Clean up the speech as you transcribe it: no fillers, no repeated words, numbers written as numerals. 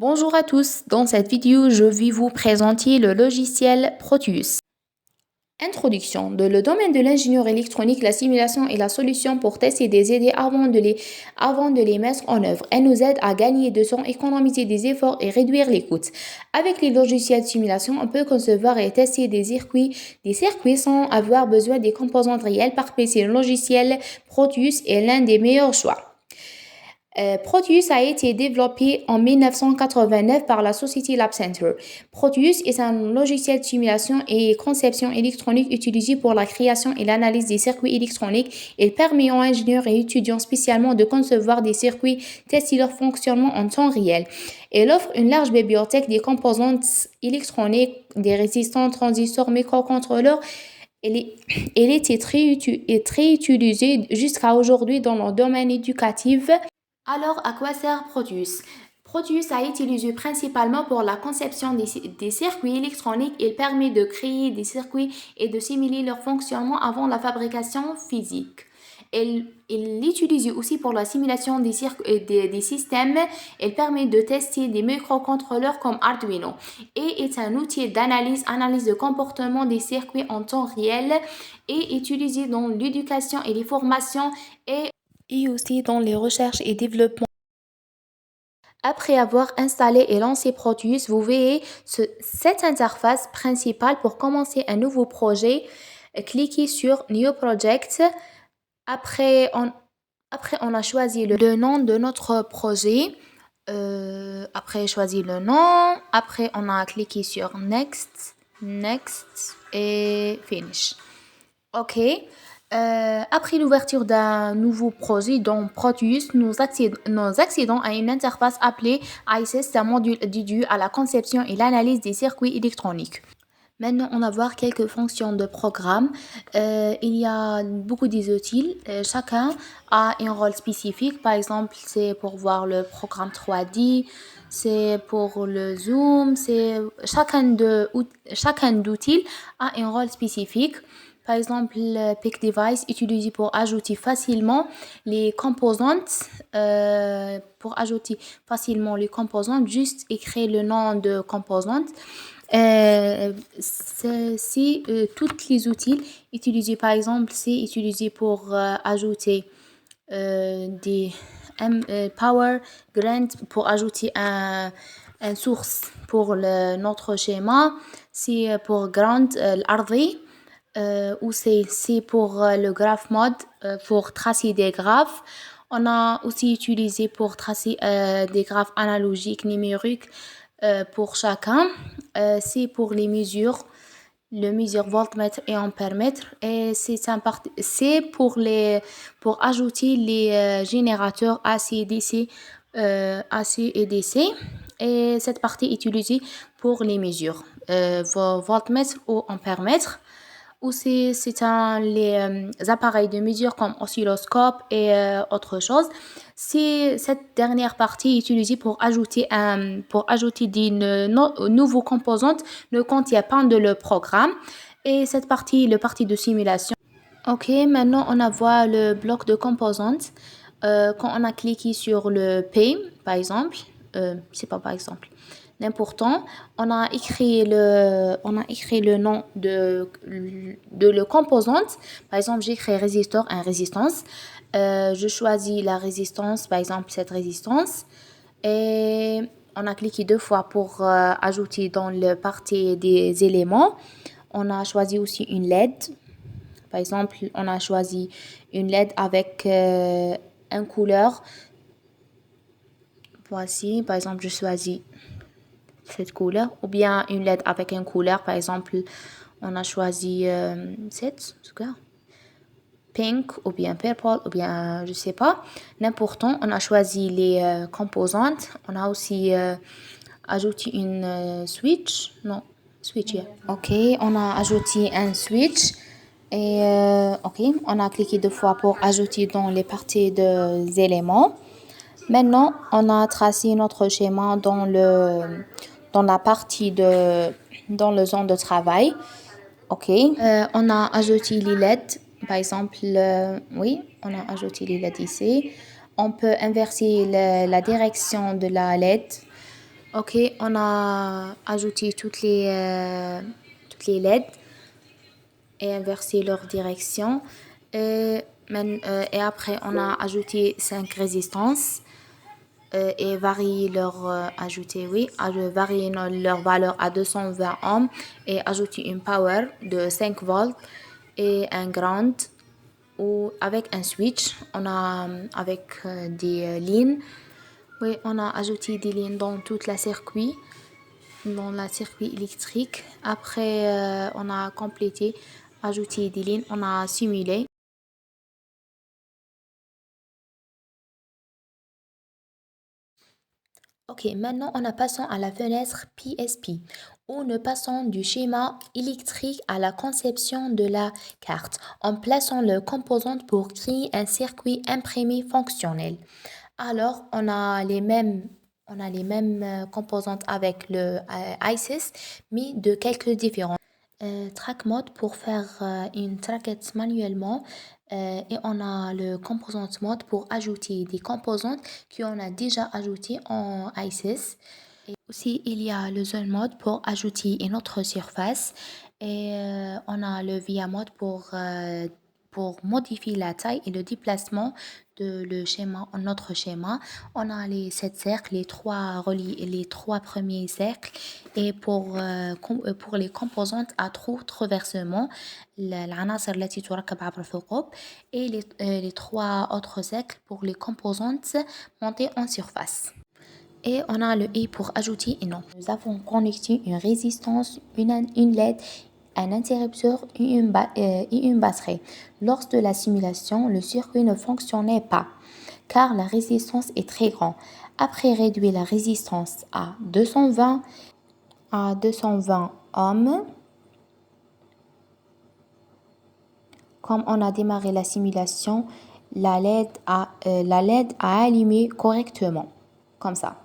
Bonjour à tous, dans cette vidéo, je vais vous présenter le logiciel Proteus. Introduction. Dans le domaine de l'ingénierie électronique, la simulation est la solution pour tester des idées avant de les mettre en œuvre. Elle nous aide à gagner de temps, économiser des efforts et réduire les coûts. Avec les logiciels de simulation, on peut concevoir et tester des circuits sans avoir besoin des composantes réelles par PC. Le logiciel Proteus est l'un des meilleurs choix. Proteus a été développé en 1989 par la société Lab Center. Proteus est un logiciel de simulation et conception électronique utilisé pour la création et l'analyse des circuits électroniques. Il permet aux ingénieurs et étudiants spécialement de concevoir des circuits, tester leur fonctionnement en temps réel. Il offre une large bibliothèque des composantes électroniques, des résistants, transistors, microcontrôleurs. Il était très utilisé jusqu'à aujourd'hui dans le domaine éducatif. Alors, à quoi sert Proteus? Proteus a été utilisé principalement pour la conception des circuits électroniques. Il permet de créer des circuits et de simuler leur fonctionnement avant la fabrication physique. Il l'utilise aussi pour la simulation des systèmes. Il permet de tester des microcontrôleurs comme Arduino et est un outil analyse de comportement des circuits en temps réel et utilisé dans l'éducation et les formations et aussi dans les recherches et développement. Après avoir installé et lancé Proteus, vous verrez cette interface principale. Pour commencer un nouveau projet. Cliquez sur New Project. Après, on a choisi le nom de notre projet. Après, choisi le nom. Après, on a cliqué sur Next et Finish. OK. Après l'ouverture d'un nouveau projet dans Proteus, nous accédons à une interface appelée ICES, un module dédié à la conception et l'analyse des circuits électroniques. Maintenant, on va voir quelques fonctions de programme. Il y a beaucoup d'outils. Chacun a un rôle spécifique. Par exemple, c'est pour voir le programme 3D, c'est pour le zoom. Chacun d'outils a un rôle spécifique. Par exemple, le Pick Device utilisé pour ajouter facilement les composantes. Juste écrire le nom de composante. Toutes les outils utilisés, par exemple, c'est utilisé pour ajouter des Power Grant pour ajouter un source pour notre schéma. C'est pour Grant l'ardi. Ou c'est pour le graph mode pour tracer des graphes. On a aussi utilisé pour tracer des graphes analogiques numériques pour chacun. C'est pour les mesures, le mesure voltmètre et ampèremètre. Et c'est pour ajouter les générateurs AC, DC, AC et DC. Et cette partie est utilisée pour les mesures voltmètre ou ampèremètre. Aussi, les appareils de mesure comme oscilloscope et autre chose. Cette dernière partie est utilisée pour ajouter des nouveaux composantes ne contient pas de le programme. Et cette partie, le partie de simulation. OK, maintenant on voit le bloc de composantes. Quand on a cliqué sur le P, par exemple, c'est pas par exemple. L'important, on a écrit le nom de le composante. Par exemple, j'écris résistor, un résistance. Je choisis la résistance, par exemple cette résistance. Et on a cliqué 2 fois pour ajouter dans le partie des éléments. On a choisi aussi une LED. Par exemple, on a choisi une LED avec une couleur. Voici, par exemple, je choisis cette couleur, ou bien une LED avec une couleur. Par exemple, on a choisi cette couleur, pink ou bien purple ou bien je sais pas, n'importe. On a choisi les composantes. On a aussi ajouté une switch. Yeah. OK, on a ajouté un switch. Et OK, on a cliqué 2 fois pour ajouter dans les parties des éléments. Maintenant, on a tracé notre schéma dans la partie dans le zone de travail. OK. On a ajouté les LED. Par exemple, oui, on a ajouté les LED ici. On peut inverser la direction de la LED. Ok, on a ajouté toutes les LED et inversé leur direction. Et après, on a ajouté 5 résistances et varié leur varié leur valeur à 220 ohms et ajouté une power de 5 volts et un ground ou avec un switch. On a avec des lignes. Oui, on a ajouté des lignes dans la circuit électrique. Après, on a complété, ajouté des lignes, on a simulé. Ok, maintenant on a passons à la fenêtre PSP, où nous passons du schéma électrique à la conception de la carte, en plaçant le composant pour créer un circuit imprimé fonctionnel. Alors, on a les mêmes composantes avec le ISIS, mais de quelques différences. Track mode pour faire une traquette manuellement et on a le composant mode pour ajouter des composantes qu'on a déjà ajoutées en ISIS. Et aussi, il y a le zone mode pour ajouter une autre surface et on a le via mode pour modifier la taille et le déplacement de le schéma, notre schéma. On a les 7 cercles, les trois premiers cercles et pour les composantes à trois versements, العناصر التي تركب عبر الثقوب et les trois autres cercles pour les composantes montées en surface. Et on a le I pour ajouter et non. Nous avons connecté une résistance, une LED, un interrupteur et une batterie. Lors de la simulation, le circuit ne fonctionnait pas car la résistance est très grande. Après réduire la résistance à 220 ohms, comme on a démarré la simulation, la LED a allumé correctement, comme ça.